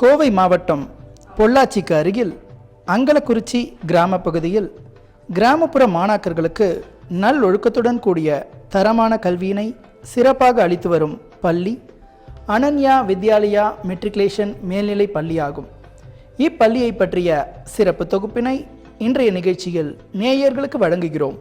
கோவை மாவட்டம் பொள்ளாச்சிக்கு அருகில் அங்கலக்குறிச்சி கிராம பகுதியில் கிராமப்புற மாணாக்கர்களுக்கு நல்லொழுக்கத்துடன் கூடிய தரமான கல்வியினை சிறப்பாக அளித்து வரும் பள்ளி அனன்யா வித்யாலயா மெட்ரிகுலேஷன் மேல்நிலை பள்ளியாகும். இப்பள்ளியை பற்றிய சிறப்பு தொகுப்பினை இன்றைய நிகழ்ச்சியில் நேயர்களுக்கு வழங்குகிறோம்.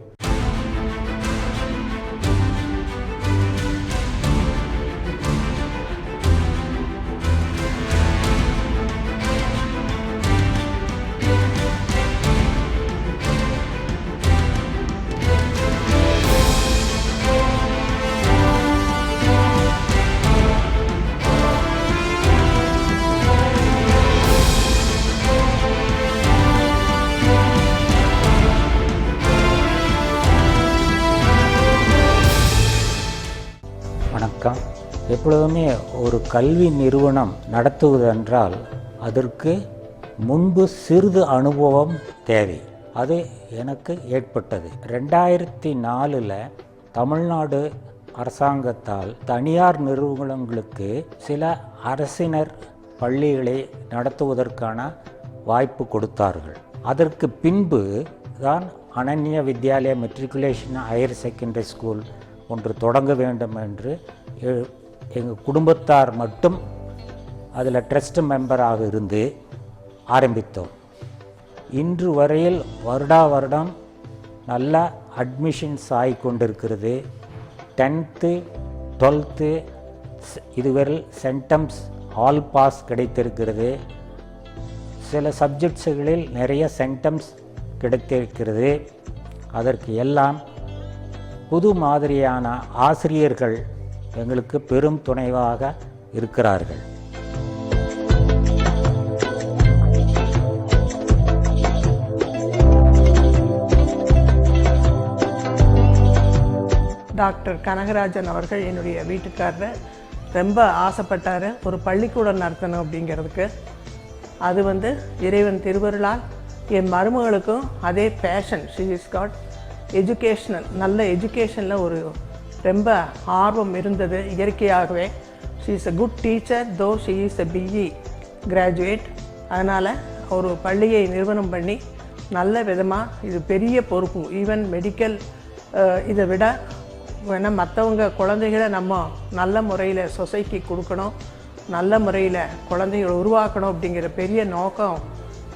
வணக்கம். எப்பொழுதுமே ஒரு கல்வி நிறுவனம் நடத்துவதென்றால் அதற்கு முன்பு சிறிது அனுபவம் தேவை. அது எனக்கு ஏற்பட்டது. 2004 தமிழ்நாடு அரசாங்கத்தால் தனியார் நிறுவனங்களுக்கு சில அரசினர் பள்ளிகளை நடத்துவதற்கான வாய்ப்பு கொடுத்தார்கள். அதற்கு பின்பு தான் Ananya Vidyalaya matriculation higher secondary school ஒன்று தொடங்க வேண்டும் என்று எங்கள் குடும்பத்தார் மட்டும் அதில் ட்ரஸ்ட் மெம்பராக இருந்து ஆரம்பித்தோம். இன்று வரையில் வருடம் நல்ல அட்மிஷன்ஸ் ஆகி கொண்டிருக்கிறது. 10th 12th இதுவரை சென்டம்ஸ் ஆல் பாஸ் கிடைத்திருக்கிறது. சில சப்ஜெக்ட்ஸுகளில் நிறைய சென்டம்ஸ் கிடைத்திருக்கிறது. அதற்கு எல்லாம் புது மாதிரியான ஆசிரியர்கள் எங்களுக்கு பெரும் துணைவாக இருக்கிறார்கள். டாக்டர் கனகராஜன் அவர்கள் என்னுடைய வீட்டுக்காரர் ரொம்ப ஆசைப்பட்டார் ஒரு பள்ளிக்கூடம் நடத்தணும் அப்படிங்கிறதுக்கு. அது இறைவன் திருவருளால் என் மருமகளுக்கும் அதே passion. She is got educational, நல்ல எஜுகேஷனில் ஒரு ரொம்ப ஆர்வம் இருந்தது இயற்கையாகவே. She is a good teacher though she is a BE graduate. அதனால் ஒரு பள்ளியை நிறுவனம் பண்ணி நல்ல விதமாக, இது பெரிய பொறுப்பு. ஈவன் மெடிக்கல் இதை விட வேணால் மற்றவங்க குழந்தைகளை நம்ம நல்ல முறையில் சொசைட்டிக்கு கொடுக்கணும், நல்ல முறையில் குழந்தைகளை உருவாக்கணும் அப்படிங்கிற பெரிய நோக்கம்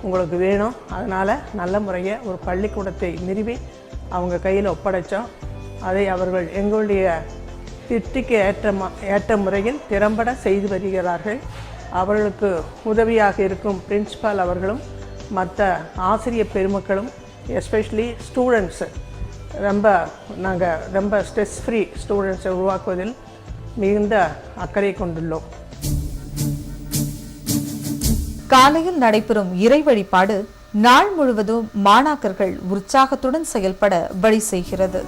உங்களுக்கு வேணும். அதனால் நல்ல முறையை ஒரு பள்ளிக்கூடத்தை நிறுவி அவங்க கையில் ஒப்படைச்சோம். அதை அவர்கள் எங்களுடைய திட்டிக்கு ஏற்ற முறையில் திறம்பட செய்து வருகிறார்கள். அவர்களுக்கு உதவியாக இருக்கும் பிரின்சிபால் அவர்களும் மற்ற ஆசிரியர் பெருமக்களும், எஸ்பெஷலி ஸ்டூடெண்ட்ஸு, நாங்கள் ரொம்ப ஸ்ட்ரெஸ் ஃப்ரீ ஸ்டூடெண்ட்ஸை உருவாக்குவதில் மிகுந்த அக்கறை கொண்டுள்ளோம். காலையில் நடைபெறும் இறை வழிபாடு நாள் முழுவதும் மாணாக்கர்கள் உற்சாகத்துடன் செயல்பட வழி செய்கிறது.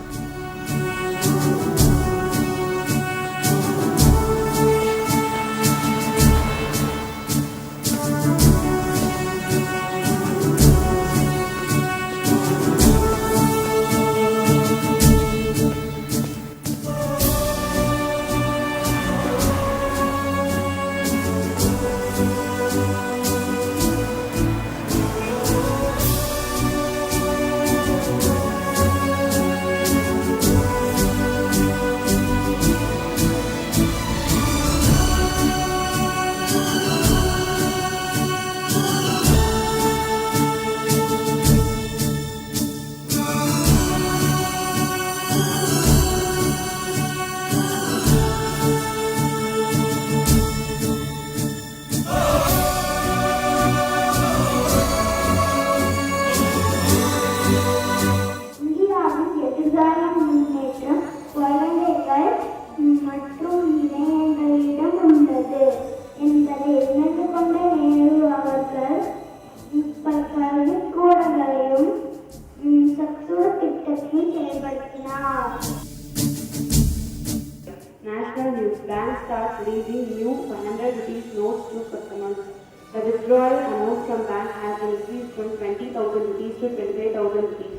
The withdrawal amount from bank has been increased from 20,000 rupees to 25,000 rupees.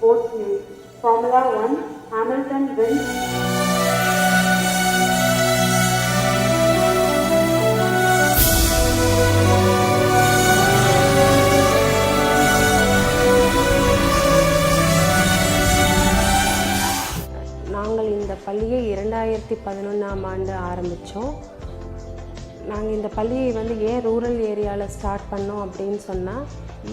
Both new. Formula 1, Hamilton wins. 2011ஆம் ஆண்டு ஆரம்பித்தோம். நாங்கள் இந்த பள்ளியை வந்து ஏன் ரூரல் ஏரியாவில் ஸ்டார்ட் பண்ணோம் அப்படின்னு சொன்னால்,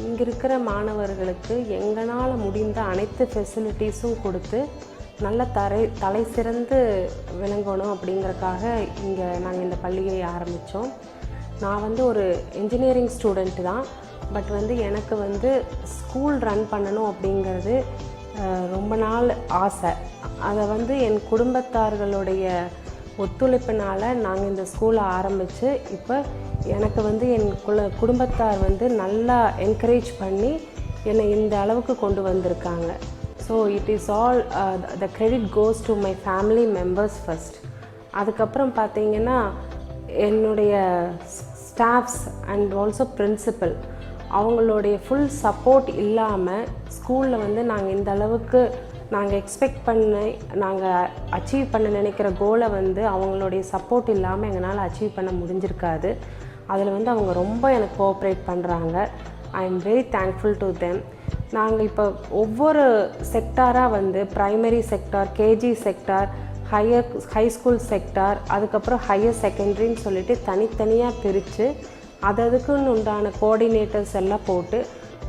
இங்கே இருக்கிற மாணவர்களுக்கு எங்களால் முடிந்த அனைத்து ஃபெசிலிட்டிஸும் கொடுத்து நல்ல தலை சிறந்து விளங்கணும் அப்படிங்கிறக்காக இங்கே நாங்கள் இந்த பள்ளியை ஆரம்பித்தோம். நான் வந்து ஒரு இன்ஜினியரிங் ஸ்டூடெண்ட் தான். பட் வந்து எனக்கு வந்து ஸ்கூல் ரன் பண்ணணும் அப்படிங்கிறது ரொம்ப நாள் ஆசை. அதை வந்து என் குடும்பத்தார்களுடைய ஒத்துழைப்பினால் நாங்கள் இந்த ஸ்கூலை ஆரம்பித்து இப்போ எனக்கு வந்து என் குடும்பத்தார் வந்து நல்லா என்கரேஜ் பண்ணி என்னை இந்த அளவுக்கு கொண்டு வந்திருக்காங்க. So it is all the credit goes to my family members first. அதுக்கப்புறம் பார்த்திங்கன்னா என்னுடைய ஸ்டாஃப்ஸ் அண்ட் ஆல்சோ பிரின்சிபல் அவங்களுடைய ஃபுல் சப்போர்ட் இல்லாமல் ஸ்கூலில் வந்து நாங்கள் இந்த அளவுக்கு நாங்கள் எக்ஸ்பெக்ட் நாங்கள் அச்சீவ் பண்ண நினைக்கிற கோலை வந்து அவங்களுடைய சப்போர்ட் இல்லாமல் எங்களால் அச்சீவ் பண்ண முடிஞ்சிருக்காது. அதில் வந்து அவங்க ரொம்ப எனக்கு கோஆப்ரேட் பண்ணுறாங்க. I am very thankful to them. நாங்கள் இப்போ ஒவ்வொரு செக்டாராக வந்து primary sector, KG sector, high school sector, அதுக்கப்புறம் ஹையர் செகண்டரின்னு சொல்லிட்டு தனித்தனியாக பிரித்து அதுக்குன்னு உண்டான கோஆர்டினேட்டர்ஸ் எல்லாம் போட்டு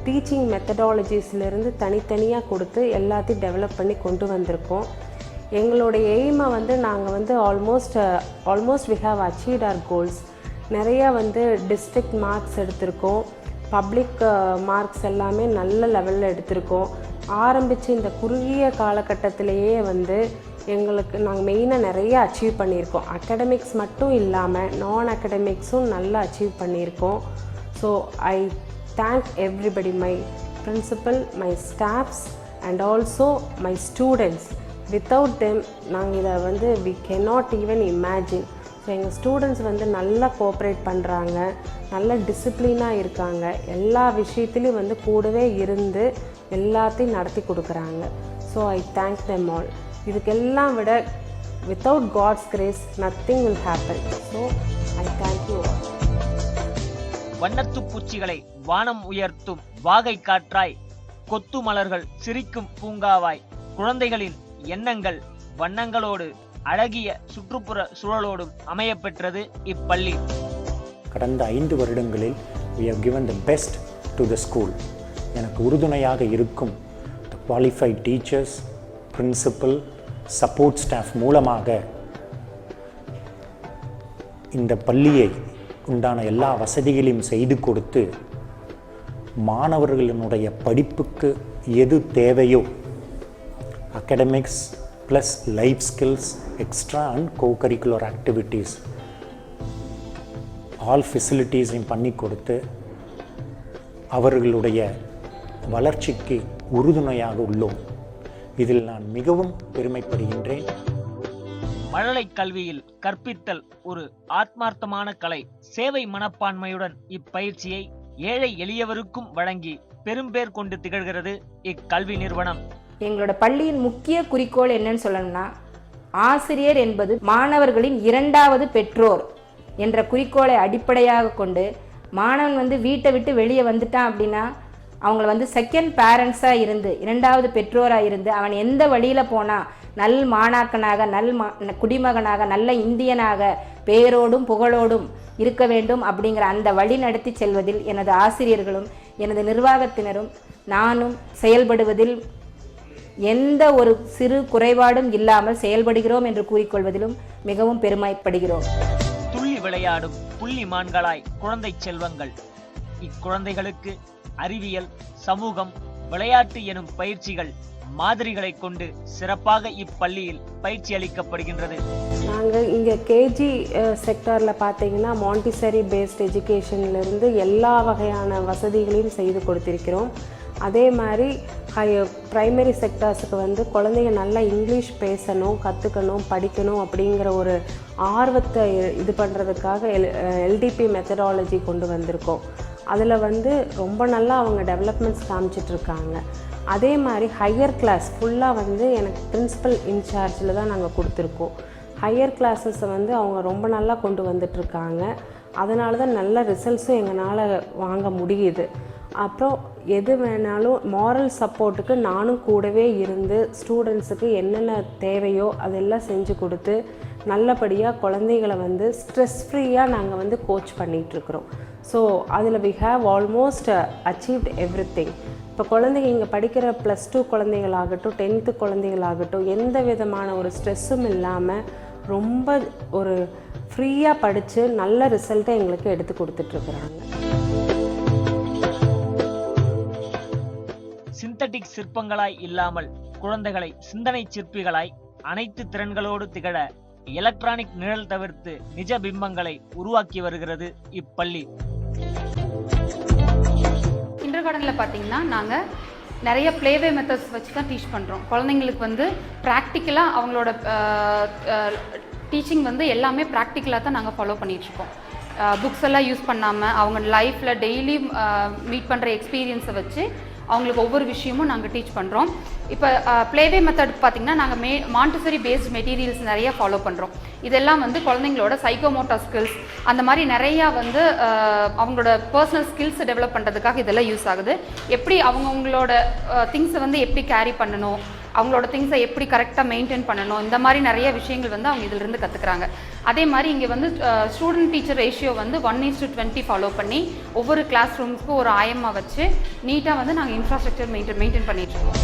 டீச்சிங் மெத்தடாலஜிஸ்லேருந்து தனித்தனியாக கொடுத்து எல்லாத்தையும் டெவலப் பண்ணி கொண்டு வந்திருக்கோம். எங்களுடைய எய்மை வந்து நாங்கள் வந்து almost we have achieved our goals. நிறையா வந்து டிஸ்ட்ரிக்ட் மார்க்ஸ் எடுத்திருக்கோம். பப்ளிக் மார்க்ஸ் எல்லாமே நல்ல லெவலில் எடுத்திருக்கோம். ஆரம்பித்து இந்த குறுகிய காலகட்டத்திலேயே வந்து நாங்கள் மெயினாக நிறைய அச்சீவ் பண்ணியிருக்கோம். அகடமிக்ஸ் மட்டும் இல்லாமல் நான் அகடமிக்ஸும் நல்லா அச்சீவ் பண்ணியிருக்கோம். So I thank everybody, my principal, my staffs and also my students. Without them நாங்கள் இதை வந்து we cannot even imagine. So எங்கள் ஸ்டூடெண்ட்ஸ் வந்து நல்லா கோஆப்ரேட் பண்ணுறாங்க, நல்ல டிசிப்ளினாக இருக்காங்க, எல்லா விஷயத்துலையும் வந்து கூடவே இருந்து எல்லாத்தையும் நடத்தி கொடுக்குறாங்க. So I thank them all. இதுக்கெல்லாம் விட without God's grace nothing will happen. So I thank you all. வண்ணத்து பூச்சிகளை வானம் உயர்த்தும் வாகை காற்றாய், கொத்து மலர்கள் சிரிக்கும் பூங்காவாய், குழந்தைகளின் எண்ணங்கள் வண்ணங்களோடு அழகிய சுற்றுப்புற சூழலோடும் அமையப்பெற்றது இப்பள்ளி. கடந்த 5 வருடங்களில் we have given the best to the school. எனக்கு உறுதுணையாக இருக்கும் the qualified teachers, principal, support staff மூலமாக இந்த பள்ளியை உண்டான எல்லா வசதிகளையும் செய்து கொடுத்து மாணவர்களினுடைய படிப்புக்கு எது தேவையோ academics plus life skills, extra and co-curricular activities all ஃபெசிலிட்டிஸையும் பண்ணி கொடுத்து அவர்களுடைய வளர்ச்சிக்கு உறுதுணையாக உள்ளோம். இதில் நான் மிகவும் பெருமைப்படுகின்றேன். மழலை கல்வியில் கற்பித்தல் ஒரு ஆத்மார்த்தமான கலை. சேவை மனப்பான்மையுடன் இப்பயிற்சியை ஏழை எளியவருக்கும் வழங்கி பெரும்பேர் கொண்டு திகழ்கிறது இக்கல்வி நிறுவனம். எங்களோட பள்ளியின் முக்கிய குறிக்கோள் என்னன்னு சொல்லணும்னா, ஆசிரியர் என்பது மாணவர்களின் 2வது பெற்றோர் என்ற குறிக்கோளை அடிப்படையாக கொண்டு மாணவன் வந்து வீட்டை விட்டு வெளியே வந்துட்டான் அப்படின்னா அவங்கள வந்து செகண்ட் பேரண்ட்ஸாக இருந்து 2வது பெற்றோராக இருந்து அவன் எந்த வழியில் போனால் நல் மாணாக்கனாக குடிமகனாக நல்ல இந்தியனாக பேரோடும் புகழோடும் இருக்க வேண்டும் அப்படிங்கிற அந்த வழி நடத்தி செல்வதில் எனது ஆசிரியர்களும் எனது நிர்வாகத்தினரும் நானும் செயல்படுவதில் எந்த ஒரு சிறு குறைபாடும் இல்லாமல் செயல்படுகிறோம் என்று கூறிக்கொள்வதிலும் மிகவும் பெருமைப்படுகிறோம். துள்ளி விளையாடும் புள்ளி மான்களாய் குழந்தை செல்வங்கள். இக்குழந்தைகளுக்கு அறிவியல், சமூகம், விளையாட்டு எனும் பயிற்சிகள் மாதிரிகளை கொண்டு சிறப்பாக இப்பள்ளியில் பயிற்சி அளிக்கப்படுகின்றது. நாங்கள் இங்கே கேஜி செக்டாரில் பார்த்தீங்கன்னா மாண்டிசரி பேஸ்ட் எஜுகேஷன்லேருந்து எல்லா வகையான வசதிகளையும் செய்து கொடுத்திருக்கிறோம். அதே மாதிரி ப்ரைமரி செக்டார்ஸுக்கு வந்து குழந்தைங்க நல்லா இங்கிலீஷ் பேசணும், கற்றுக்கணும், படிக்கணும் அப்படிங்கிற ஒரு ஆர்வத்தை இது பண்ணுறதுக்காக எல்டிபி மெத்தடாலஜி கொண்டு வந்திருக்கோம். அதில் வந்து ரொம்ப நல்லா அவங்க டெவலப்மெண்ட்ஸ் காமிச்சிட்ருக்காங்க. அதே மாதிரி ஹையர் கிளாஸ் ஃபுல்லாக வந்து எனக்கு பிரின்சிபல் இன்சார்ஜில் தான் நாங்கள் கொடுத்துருக்கோம். ஹையர் கிளாஸஸை வந்து அவங்க ரொம்ப நல்லா கொண்டு வந்துட்ருக்காங்க. அதனால தான் நல்ல ரிசல்ட்ஸும் எங்களால் வாங்க முடியுது. அப்புறம் எது வேணாலும் மாரல் சப்போர்ட்டுக்கு நானும் கூடவே இருந்து ஸ்டூடெண்ட்ஸுக்கு என்னென்ன தேவையோ அதெல்லாம் செஞ்சு கொடுத்து நல்லபடியாக குழந்தைகளை வந்து ஸ்ட்ரெஸ் ஃப்ரீயாக நாங்கள் வந்து கோச் பண்ணிகிட்ருக்குறோம். ஸோ அதில் we have almost achieved everything. இப்போ குழந்தைங்க இங்கே படிக்கிற +2 குழந்தைகளாகட்டும் 10th குழந்தைகளாகட்டும் எந்த விதமான ஒரு ஸ்ட்ரெஸ்ஸும் இல்லாமல் ரொம்ப ஒரு ஃப்ரீயாக படித்து நல்ல ரிசல்ட்டை எங்களுக்கு எடுத்து கொடுத்துட்ருக்குறாங்க. சிந்தட்டிக் சிற்பங்களாய் இல்லாமல் குழந்தைகளை சிந்தனை சிற்பிகளாய் அனைத்து திறன்களோடு திகழ எலக்ட்ரானிக் நிழல் தவிர்த்து நிஜ பிம்பங்களை உருவாக்கி வருகிறது இப்பள்ளி. கிண்டர்கார்டனில் பார்த்தீங்கன்னா நாங்கள் நிறைய ப்ளேவே மெத்தட்ஸ் வச்சு தான் டீச் பண்ணுறோம். குழந்தைங்களுக்கு வந்து ப்ராக்டிக்கலாக அவங்களோட டீச்சிங் வந்து எல்லாமே ப்ராக்டிக்கலாக தான் நாங்கள் ஃபாலோ பண்ணிகிட்ருக்கோம். புக்ஸ் எல்லாம் யூஸ் பண்ணாமல் அவங்க லைஃப்பில் டெய்லி மீட் பண்ணுற எக்ஸ்பீரியன்ஸை வச்சு அவங்களுக்கு ஒவ்வொரு விஷயமும் நாங்கள் டீச் பண்ணுறோம். இப்போ ப்ளேவே மெத்தட் பார்த்திங்கன்னா நாங்கள் மாண்டசரி பேஸ்ட் மெட்டீரியல்ஸ் நிறைய ஃபாலோ பண்ணுறோம். இதெல்லாம் வந்து குழந்தைங்களோட சைக்கோமோட்டார் ஸ்கில்ஸ் அந்த மாதிரி நிறையா வந்து அவங்களோட பர்சனல் ஸ்கில்ஸை டெவலப் பண்ணுறதுக்காக இதெல்லாம் யூஸ் ஆகுது. எப்படி அவங்களோட திங்ஸை வந்து எப்படி கேரி பண்ணணும், அவங்களோட திங்ஸை எப்படி கரெக்டாக மெயின்டைன் பண்ணணும், இந்த மாதிரி நிறைய விஷயங்கள் வந்து அவங்க இதிலிருந்து கற்றுக்குறாங்க. அதே மாதிரி இங்கே வந்து ஸ்டூடெண்ட் டீச்சர் ரேஷியோ வந்து 1:20 ஃபாலோ பண்ணி ஒவ்வொரு கிளாஸ் ரூம்ஸ்க்கும் ஒரு ஆயமாக வச்சு நீட்டாக வந்து நாங்கள் இன்ஃப்ராஸ்ட்ரக்சர் மெயின்டைன் பண்ணிகிட்ருக்கோம்.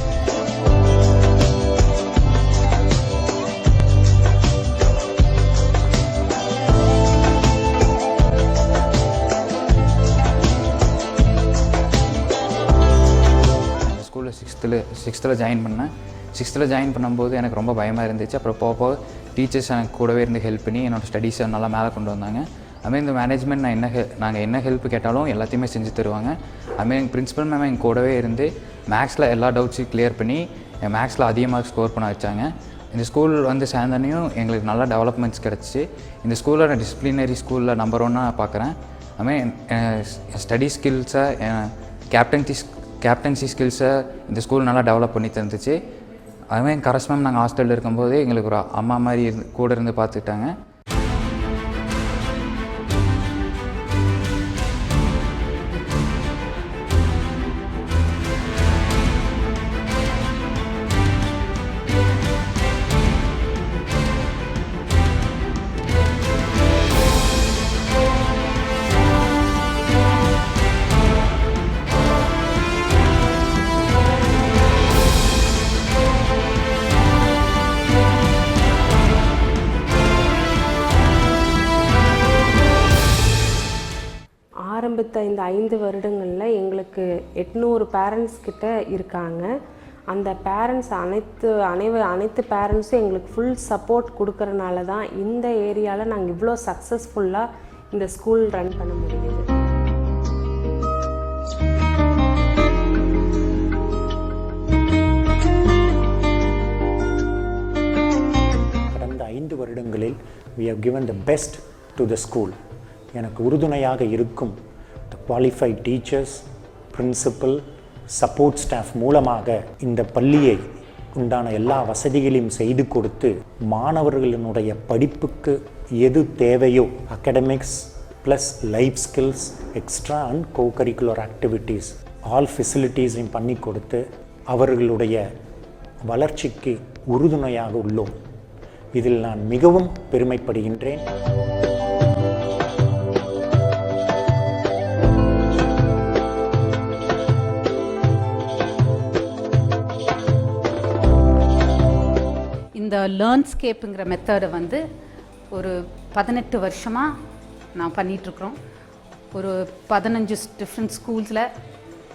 ஸ்கூலில் சிக்ஸ்த்தில் ஜாயின் பண்ணேன். 6th ஜாயின் பண்ணும்போது எனக்கு ரொம்ப பயமாக இருந்துச்சு. அப்புறம் போக டீச்சர்ஸ் எனக்கு கூடவே இருந்து ஹெல்ப் பண்ணி என்னோடய ஸ்டடீஸை நல்லா மேலே கொண்டு வந்தாங்க. அதுமாதிரி இந்த மேனேஜ்மெண்ட் நாங்கள் என்ன ஹெல்ப் கேட்டாலும் எல்லாத்தையுமே செஞ்சு தருவாங்க. அதுமாதிரி எங்கள் பிரின்சிபல் மேம் எங்கள் கூடவே இருந்து மேக்ஸில் எல்லா டவுட்ஸையும் கிளியர் பண்ணி என் மேக்ஸில் அதிக மார்க் ஸ்கோர் பண்ண வச்சாங்க. இந்த ஸ்கூல் வந்து சேர்ந்தனையும் எங்களுக்கு நல்லா டெவலப்மெண்ட்ஸ் கிடச்சிச்சு. இந்த ஸ்கூலில் நான் டிசிப்ளினரி ஸ்கூலில் நம்பர் 1 பார்க்குறேன். அதுமாதிரி என் ஸ்டடி ஸ்கில்ஸை கேப்டன்சி ஸ்கில்ஸை இந்த ஸ்கூல் நல்லா டெவலப் பண்ணி தந்துச்சு. அதுமாதிரி என் கரஸ் மேம் நாங்கள் ஹாஸ்டலில் இருக்கும்போது எங்களுக்கு ஒரு அம்மா மாதிரி கூட இருந்து பார்த்துக்கிட்டாங்க. ஆரம்பித்த இந்த 5 வருடங்களில் எங்களுக்கு 800 பேரண்ட்ஸ் கிட்ட இருக்காங்க. அந்த பேரண்ட்ஸ் அனைத்து பேரண்ட்ஸும் எங்களுக்கு ஃபுல் சப்போர்ட் கொடுக்கறனால தான் இந்த ஏரியாவில் நாங்கள் இவ்வளோ சக்ஸஸ்ஃபுல்லாக இந்த ஸ்கூல் ரன் பண்ண முடியுது. கடந்த 5 வருடங்களில் we have given the best to the school. எனக்கு உறுதுணையாக இருக்கும் the qualified teachers, principal, support staff மூலமாக இந்த பள்ளியை உண்டான எல்லா வசதிகளையும் செய்து கொடுத்து மாணவர்களினுடைய படிப்புக்கு எது தேவையோ academics plus life skills extra and co-curricular activities all ஃபெசிலிட்டிஸையும் பண்ணி கொடுத்து அவர்களுடைய வளர்ச்சிக்கு உறுதுணையாக உள்ளோம். இதில் நான் மிகவும் பெருமைப்படுகின்றேன். இந்த லேர்ன்ஸ்கேப்புங்கிற மெத்தடை வந்து ஒரு 18 வருஷமாக நான் பண்ணிகிட்ருக்குறோம். ஒரு 15 டிஃப்ரெண்ட் ஸ்கூல்ஸில்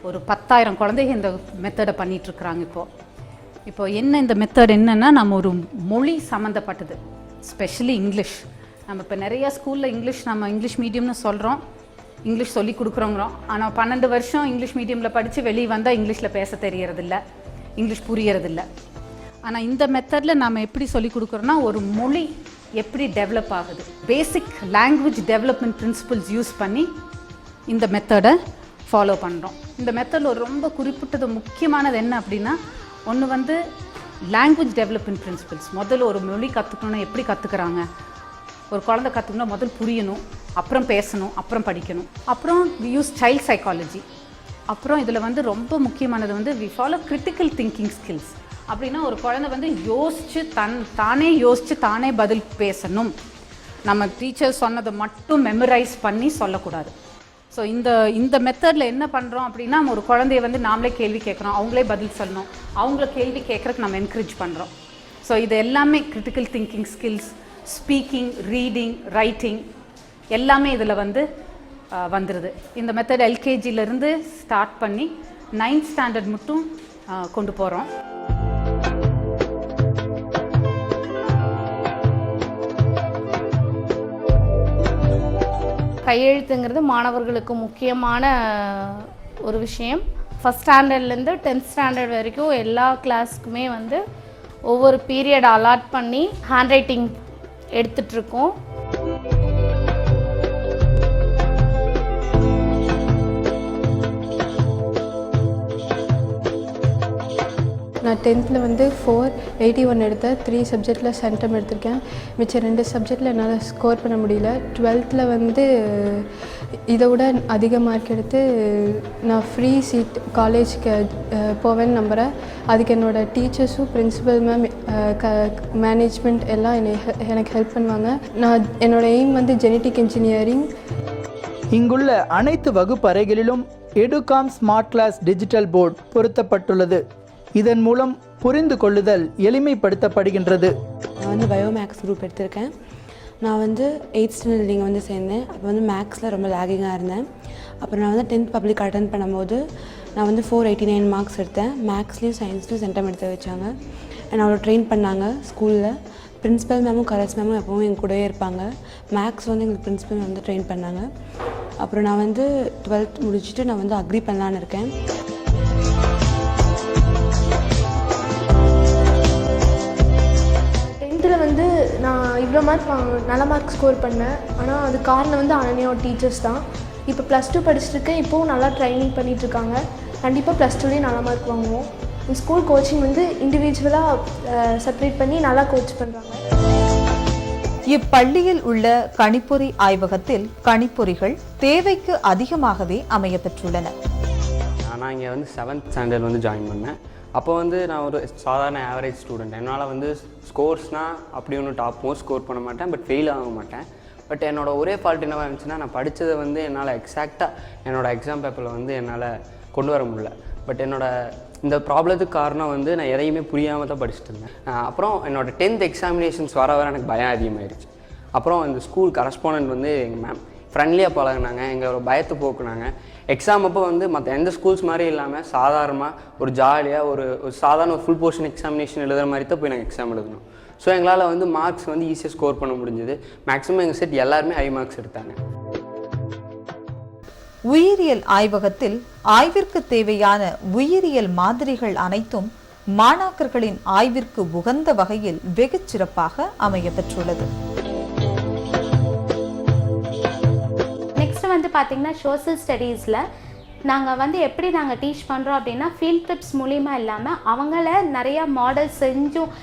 ஒரு 10,000 குழந்தைங்க இந்த மெத்தடை பண்ணிகிட்ருக்குறாங்க. இப்போ என்ன இந்த மெத்தட் என்னென்னா, நம்ம ஒரு மொழி சம்மந்தப்பட்டது, ஸ்பெஷலி இங்கிலீஷ். நம்ம இப்போ நிறையா ஸ்கூலில் நம்ம இங்கிலீஷ் மீடியம்னு சொல்கிறோம், இங்கிலீஷ் சொல்லி கொடுக்குறோங்கிறோம். ஆனால் 12 வருஷம் இங்கிலீஷ் மீடியமில் படித்து வெளியே வந்தால் இங்கிலீஷில் பேச தெரியறதில்ல, இங்கிலீஷ் புரியறதில்ல. ஆனால் இந்த மெத்தடில் நம்ம எப்படி சொல்லி கொடுக்குறோன்னா, ஒரு மொழி எப்படி டெவலப் ஆகுது, பேசிக் லாங்குவேஜ் டெவலப்மெண்ட் பிரின்சிபல்ஸ் யூஸ் பண்ணி இந்த மெத்தடை ஃபாலோ பண்ணுறோம். இந்த மெத்தடில் ரொம்ப குறிப்பிட்டது முக்கியமானது என்ன அப்படின்னா, ஒன்று வந்து லாங்குவேஜ் டெவலப்மெண்ட் பிரின்சிபல்ஸ். முதல்ல ஒரு மொழி கற்றுக்கணுன்னா எப்படி கற்றுக்குறாங்க, ஒரு குழந்தை கற்றுக்கணுன்னா முதல் புரியணும், அப்புறம் பேசணும், அப்புறம் படிக்கணும். அப்புறம் வி யூஸ் சைல்ட் சைக்காலஜி. அப்புறம் இதில் வந்து ரொம்ப முக்கியமானது வந்து we follow critical thinking skills. அப்படின்னா ஒரு குழந்தை வந்து தானே யோசித்து தானே பதில் பேசணும். நம்ம டீச்சர் சொன்னதை மட்டும் மெமரைஸ் பண்ணி சொல்லக்கூடாது. ஸோ இந்த மெத்தடில் என்ன பண்ணுறோம் அப்படின்னா, நம்ம ஒரு குழந்தைய வந்து நாமளே கேள்வி கேட்குறோம், அவங்களே பதில் சொல்லணும், அவங்கள கேள்வி கேட்குறதுக்கு நம்ம என்கரேஜ் பண்ணுறோம். ஸோ இது எல்லாமே critical thinking skills, speaking, reading, writing எல்லாமே இதில் வந்து வந்துடுது. இந்த மெத்தட் எல்கேஜியிலேருந்து ஸ்டார்ட் பண்ணி 9th ஸ்டாண்டர்ட் மட்டும் கொண்டு போகிறோம். கையெழுத்துங்கிறது மாணவர்களுக்கு முக்கியமான ஒரு விஷயம். ஃபஸ்ட் ஸ்டாண்டர்ட்லேருந்து 10th ஸ்டாண்டர்ட் வரைக்கும் எல்லா கிளாஸுக்குமே வந்து ஒவ்வொரு பீரியட் அலாட் பண்ணி ஹேண்ட் ரைட்டிங் எடுத்துகிட்ருக்கோம். நான் 10th வந்து 481 எடுத்தேன். 3 சப்ஜெக்டில் சென்டம் எடுத்திருக்கேன். மிச்சம் 2 சப்ஜெக்டில் என்னால் ஸ்கோர் பண்ண முடியல. 12th வந்து இதை விட அதிக மார்க் எடுத்து நான் ஃப்ரீ சீட் காலேஜுக்கு போவேன்னு நம்புகிறேன். அதுக்கு என்னோடய டீச்சர்ஸும் பிரின்சிபல் மேம் மேனேஜ்மெண்ட் எல்லாம் எனக்கு ஹெல்ப் பண்ணுவாங்க. நான் என்னோடய எய்ம் வந்து ஜெனட்டிக் இன்ஜினியரிங். இங்குள்ள அனைத்து வகுப்பறைகளிலும் எடுகாம் ஸ்மார்ட் கிளாஸ் டிஜிட்டல் போர்டு பொருத்தப்பட்டுள்ளது. இதன் மூலம் புரிந்து கொள்ளுதல் எளிமைப்படுத்தப்படுகின்றது. நான் வந்து பயோமேக்ஸ் குரூப் எடுத்திருக்கேன். நான் வந்து 8th ஸ்டாண்டர்ட் இங்கே வந்து சேர்ந்தேன். அப்போ வந்து மேக்ஸில் ரொம்ப லேகிங்காக இருந்தேன். அப்புறம் நான் வந்து 10th பப்ளிக் அட்டன் பண்ணும்போது நான் வந்து 489 மார்க்ஸ் எடுத்தேன். மேக்ஸ்லேயும் சயின்ஸ்லேயும் சென்டம் எடுத்து வச்சாங்க. அவ்வளோ ட்ரெயின் பண்ணாங்க ஸ்கூலில். பிரின்ஸிபல் மேமும் கரஸ் மேமும் எப்பவும் எங்கள் கூடவே இருப்பாங்க. மேக்ஸ் வந்து எங்களுக்கு பிரின்ஸிபல் மேம் வந்து ட்ரெயின் பண்ணாங்க. அப்புறம் நான் வந்து 12th முடிச்சுட்டு நான் வந்து அக்ரி பண்ணலான்னு இருக்கேன். வந்து நான் இவ்வளோ மார்க் நல்ல மார்க் ஸ்கோர் பண்ணேன். ஆனால் அது காரணம் வந்து அனன்யாவோட டீச்சர்ஸ் தான். இப்போ +2 படிச்சுட்டுருக்கேன். இப்போவும் நல்லா ட்ரைனிங் பண்ணிகிட்ருக்காங்க. கண்டிப்பாக +2லேயும் நல்ல மார்க் வாங்குவோம். ஸ்கூல் கோச்சிங் வந்து இண்டிவிஜுவலாக செப்பரேட் பண்ணி நல்லா கோச் பண்ணுறாங்க. இப்பள்ளியில் உள்ள கணிப்பொறி ஆய்வகத்தில் கணிப்பொறிகள் தேவைக்கு அதிகமாகவே அமையப்பெற்றுள்ளன. நான் இங்கே வந்து 7th ஸ்டாண்டர்ட் வந்து ஜாயின் பண்ணேன். அப்போ வந்து நான் ஒரு சாதாரண ஆவரேஜ் ஸ்டூடெண்ட். என்னால் வந்து ஸ்கோர்ஸ்னால் அப்படி ஒன்றும் டாப் மோஸ்ட் ஸ்கோர் பண்ண மாட்டேன், பட் ஃபெயில் ஆக மாட்டேன். பட் என்னோடய ஒரே ஃபால்ட் என்னவாக இருந்துச்சுன்னா, நான் படித்ததை வந்து என்னால் எக்ஸாக்டாக என்னோடய எக்ஸாம் பேப்பரில் வந்து என்னால் கொண்டு வர முடியல. பட் இந்த ப்ராப்ளத்துக்கு காரணம் வந்து நான் எதையுமே புரியாமல் தான் படிச்சுட்டு இருந்தேன். அப்புறம் என்னோடய 10th எக்ஸாமினேஷன்ஸ் வர எனக்கு பயம் அதிகமாகிடுச்சு. அப்புறம் இந்த ஸ்கூல் கரஸ்பாண்டன்ட் வந்து எங்கள் மேம் ஃப்ரெண்ட்லியாக பழகினாங்க, எங்களோட பயத்தை போக்குனாங்க. எக்ஸாம் அப்போ வந்து மற்ற எந்த ஸ்கூல்ஸ் மாதிரி இல்லாமல் சாதாரணமாக ஒரு ஜாலியாக ஒரு சாதாரண ஒரு ஃபுல் போர்ஷன் எக்ஸாமினேஷன் எழுதுகிற மாதிரி தான் போய் நாங்கள் எக்ஸாம் எழுதணும். ஸோ எங்களால் வந்து மார்க்ஸ் வந்து ஈஸியாக ஸ்கோர் பண்ண முடிஞ்சது. மேக்ஸிமம் எங்கள் செட் எல்லாருமே ஹை மார்க்ஸ் எடுத்தாங்க. உயிரியல் ஆய்வகத்தில் ஆய்விற்கு தேவையான உயிரியல் மாதிரிகள் அனைத்தும் மாணாக்கர்களின் ஆய்விற்கு உகந்த வகையில் வெகு சிறப்பாக அமையப்பெற்றுள்ளது. நெக்ஸ்ட் வந்து பார்த்திங்கன்னா சோஷியல் ஸ்டடீஸில் நாங்கள் வந்து எப்படி நாங்கள் டீச் பண்ணுறோம் அப்படின்னா, ஃபீல்ட் ட்ரிப்ஸ் மூலிமா இல்லாமல் அவங்கள நிறையா மாடல் செஞ்சும்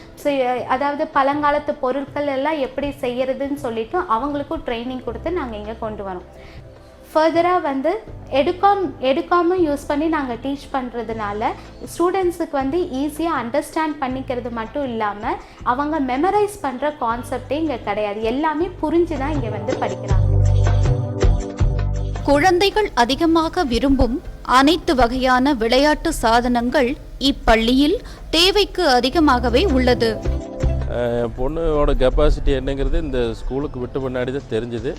அதாவது பழங்காலத்து பொருட்கள் எல்லாம் எப்படி செய்கிறதுன்னு சொல்லிட்டு அவங்களுக்கும் ட்ரைனிங் கொடுத்து நாங்கள் இங்கே கொண்டு வரோம். ஃபர்தராக வந்து எடுகாமும் யூஸ் பண்ணி நாங்கள் டீச் பண்ணுறதுனால ஸ்டூடெண்ட்ஸுக்கு வந்து ஈஸியாக அண்டர்ஸ்டாண்ட் பண்ணிக்கிறது மட்டும் இல்லாமல் அவங்க மெமரைஸ் பண்ணுற கான்செப்டே இங்கே கிடையாது. எல்லாமே புரிஞ்சு தான் இங்கே வந்து படிக்கிறாங்க. குழந்தைகள் அதிகமாக விரும்பும் அனைத்து வகையான விளையாட்டு சாதனங்கள் இப்பள்ளியில் தேவைக்கு அதிகமாகவே உள்ளது. என் பொண்ணோட கெப்பாசிட்டி என்னங்கிறது இந்த ஸ்கூலுக்கு விட்டு முன்னாடி தான் தெரிஞ்சுது.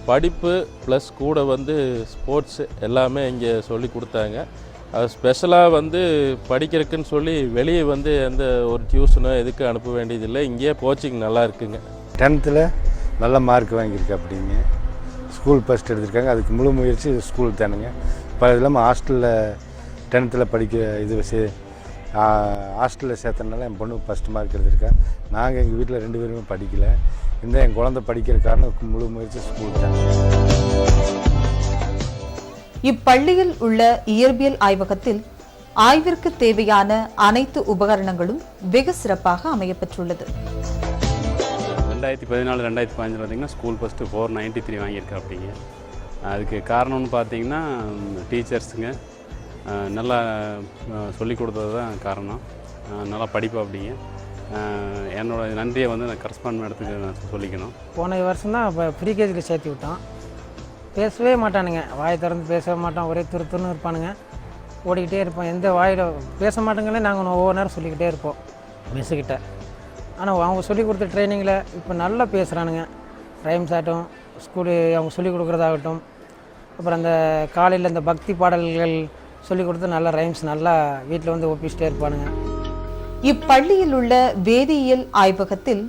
படிப்பு ப்ளஸ் கூட வந்து ஸ்போர்ட்ஸ் எல்லாமே இங்கே சொல்லி கொடுத்தாங்க. அது ஸ்பெஷலாக வந்து படிக்கிறதுக்குன்னு சொல்லி வெளியே வந்து எந்த ஒரு டியூஷனோ எதுக்கு அனுப்ப வேண்டியதில்லை. இங்கேயே கோச்சிங் நல்லா இருக்குங்க. 10th நல்ல மார்க் வாங்கியிருக்கு அப்படிங்க. ஸ்கூல் ஃபஸ்ட் எடுத்திருக்காங்க. அதுக்கு முழு முயற்சி ஸ்கூல் தானுங்க. இப்போ அது இல்லாமல் ஹாஸ்டலில் 10th படிக்க ஹாஸ்டலில் சேர்த்தனால என் பொண்ணு ஃபஸ்ட் மார்க் எடுத்திருக்கேன். நாங்கள் எங்கள் வீட்டில் 2 பேருமே படிக்கலை. இந்த என் குழந்தை படிக்கிற காரணம் முழு முயற்சி ஸ்கூல் தான். இப்பள்ளியில் உள்ள இயற்பியல் ஆய்வகத்தில் ஆய்விற்கு தேவையான அனைத்து உபகரணங்களும் வெகு சிறப்பாக அமையப்பெற்றுள்ளது. 2014-2015 பார்த்திங்கன்னா ஸ்கூல் ஃபஸ்ட்டு 493 வாங்கியிருக்கேன் அப்படிங்க. அதுக்கு காரணம்னு பார்த்தீங்கன்னா டீச்சர்ஸுங்க நல்லா சொல்லிக் கொடுத்தது தான் காரணம். நல்லா படிப்பேன் அப்படிங்க. என்னோட நன்றியை வந்து நான் கரஸ்பாண்ட் மேடத்துக்கு நான் சொல்லிக்கணும். போன வருஷம் தான் இப்போ ப்ரீகேஜியில் சேர்த்து விட்டோம். பேசவே மாட்டானுங்க, வாயை திறந்து பேசவே மாட்டோம், ஒரே துருத்துன்னு இருப்பானுங்க, ஓடிக்கிட்டே இருப்போம். எந்த வாயில் பேச மாட்டேங்களே நாங்கள் ஒவ்வொரு நேரம் சொல்லிக்கிட்டே இருப்போம் மிஸ்ஸுக்கிட்ட. ஆனால் அவங்க சொல்லிக் கொடுத்த ட்ரைனிங்கில் இப்போ நல்லா பேசுகிறானுங்க. ரைம்ஸ் ஆகட்டும், ஸ்கூலு அவங்க சொல்லிக் கொடுக்குறதாகட்டும், அப்புறம் அந்த காலையில் இந்த பக்தி பாடல்கள் சொல்லிக் கொடுத்து நல்லா ரைம்ஸ் நல்லா வீட்டில் வந்து ஒப்பிச்சிட்டே இருப்பானுங்க. இப்பள்ளியில் உள்ள வேதியியல் ஆய்வகத்தில்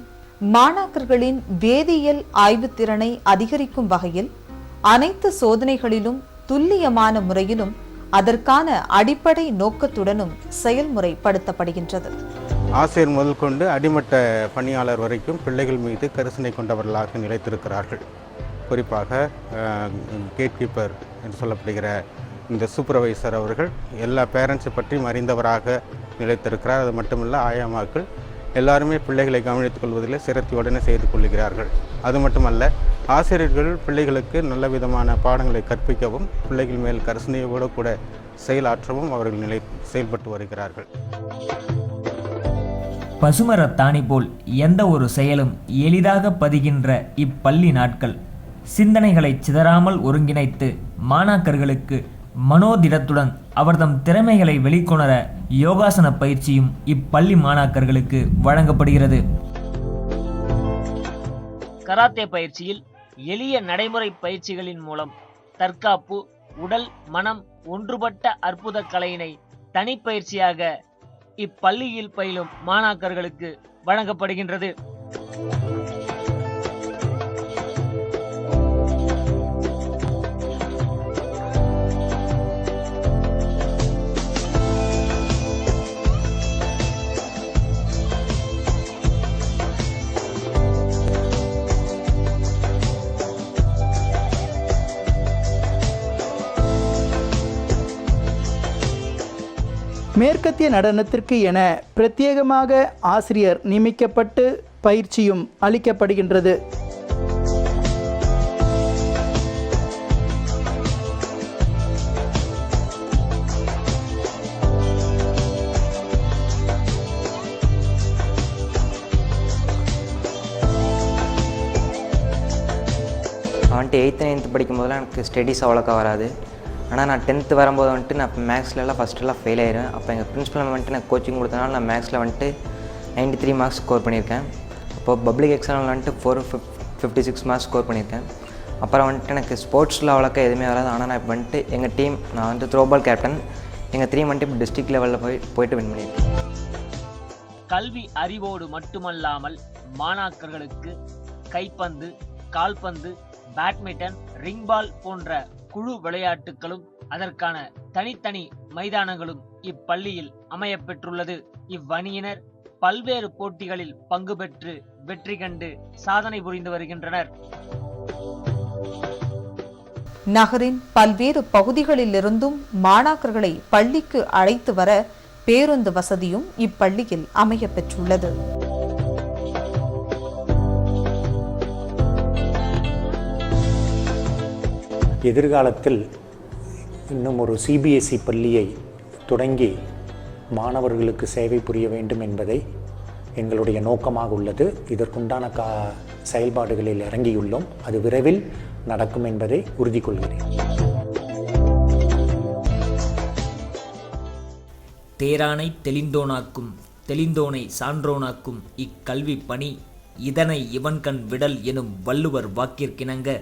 மாணாக்கர்களின் வேதியியல் ஆய்வுத் திறனை அதிகரிக்கும் வகையில் அனைத்து சோதனைகளிலும் துல்லியமான முறையிலும் அதற்கான அடிப்படை நோக்கத்துடனும் செயல்முறைப்படுத்தப்படுகின்றது. ஆசிரியர் முதல் கொண்டு அடிமட்ட பணியாளர் வரைக்கும் பிள்ளைகள் மீது கரிசனை கொண்டவர்களாக நிலைத்திருக்கிறார்கள். குறிப்பாக கேட் கீப்பர் என்று சொல்லப்படுகிற இந்த சூப்பர்வைசர் அவர்கள் எல்லா பேரண்ட்ஸை பற்றியும் அறிந்தவராக நிலைத்திருக்கிறார். அது மட்டுமல்ல, ஆயாமாக்கள் எல்லாருமே பிள்ளைகளை கவனித்துக் கொள்வதில் சிரத்தையுடனே செய்து கொள்கிறார்கள். அது மட்டுமல்ல, ஆசிரியர்கள் பிள்ளைகளுக்கு நல்ல விதமான பாடங்களை கற்பிக்கவும் பிள்ளைகள் மேல் கரிசனையோடு கூட செயலாற்றவும் அவர்கள் செயல்பட்டு வருகிறார்கள். பசுமரத்தாணி போல் எந்த ஒரு செயலும் எளிதாக பதிகின்ற இப்பள்ளி நாட்கள் சிந்தனைகளை சிதறாமல் ஒருங்கிணைத்து மாணாக்கர்களுக்கு மனோதிடத்துடன் அவர்தம் திறமைகளை வெளிக்கொணர யோகாசன பயிற்சியும் இப்பள்ளி மாணாக்கர்களுக்கு வழங்கப்படுகிறது. கராத்தே பயிற்சியில் எளிய நடைமுறை பயிற்சிகளின் மூலம் தற்காப்பு, உடல், மனம் ஒன்றுபட்ட அற்புத கலையினை தனிப்பயிற்சியாக இப்பள்ளியில் பயிலும் மாணாக்கர்களுக்கு வழங்கப்படுகின்றது. மேற்கத்திய நடனத்திற்கு என பிரத்யேகமாக ஆசிரியர் நியமிக்கப்பட்டு பயிற்சியும் அளிக்கப்படுகின்றது. வந்துட்டு 8th 9th படிக்கும் போதெல்லாம் எனக்கு ஸ்டடீஸ் அவ்வளோக்கா வராது. ஆனால் நான் 10th வரும்போது வந்துட்டு நான் மேக்ஸ்லலாம் ஃபஸ்ட்டெல்லாம் ஃபெயில் ஆயிடுவேன். அப்போ எங்கள் பிரின்ஸிபல் வந்துட்டு எனக்கு கோச்சிங் கொடுத்தனால நான் மேக்ஸில் வந்துட்டு 93 மார்க்ஸ் ஸ்கோர் பண்ணியிருக்கேன். அப்போது பப்ளிக் எக்ஸாமில் வந்துட்டு 456 மார்க்ஸ் ஸ்கோர் பண்ணியிருக்கேன். அப்புறம் வந்துட்டு எனக்கு ஸ்போர்ட்ஸில் அவ்வளோக்கா எதுவுமே வராது. ஆனால் நான் இப்போ வந்துட்டு எங்கள் டீம், நான் வந்துட்டு த்ரோபால் கேப்டன், எங்கள் 3 வந்துட்டு இப்போ டிஸ்ட்ரிக்ட் லெவலில் போயிட்டு வின் பண்ணியிருக்கேன். கல்வி அறிவோடு மட்டுமல்லாமல் மாணாக்கர்களுக்கு கைப்பந்து, கால்பந்து, பேட்மிண்டன், ரிங்பால் போன்ற குழு விளையாட்டுகளும் அதற்கான தனித்தனி மைதானங்களும் இப்பள்ளியில் அமையப்பெற்றுள்ளது. இவ்வணியினர் பல்வேறு போட்டிகளில் பங்கு பெற்று வெற்றி கண்டு சாதனை புரிந்து வருகின்றனர். நகரின் பல்வேறு பகுதிகளிலிருந்தும் மாணாக்கர்களை பள்ளிக்கு அழைத்து வர பேருந்து வசதியும் இப்பள்ளியில் அமையப்பெற்றுள்ளது. எதிர்காலத்தில் இன்னும் ஒரு CBSE பள்ளியை தொடங்கி மாணவர்களுக்கு சேவை புரிய வேண்டும் என்பதை எங்களுடைய நோக்கமாக உள்ளது. இதற்குண்டான செயல்பாடுகளில் இறங்கியுள்ளோம். அது விரைவில் நடக்கும் என்பதை உறுதி கொள்கிறேன். தேரானை தெளிந்தோனாக்கும், தெளிந்தோனை சான்றோனாக்கும் இக்கல்வி பணி இதனை இவன்கண் விடல் எனும் வள்ளுவர் வாக்கிற்கிணங்க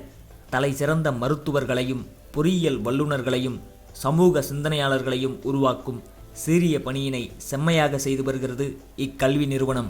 தலை சிறந்த மருத்துவர்களையும் பொறியியல் வல்லுநர்களையும் சமூக சிந்தனையாளர்களையும் உருவாக்கும் சீரிய பணியினை செம்மையாக செய்து வருகிறது இக்கல்வி நிறுவனம்.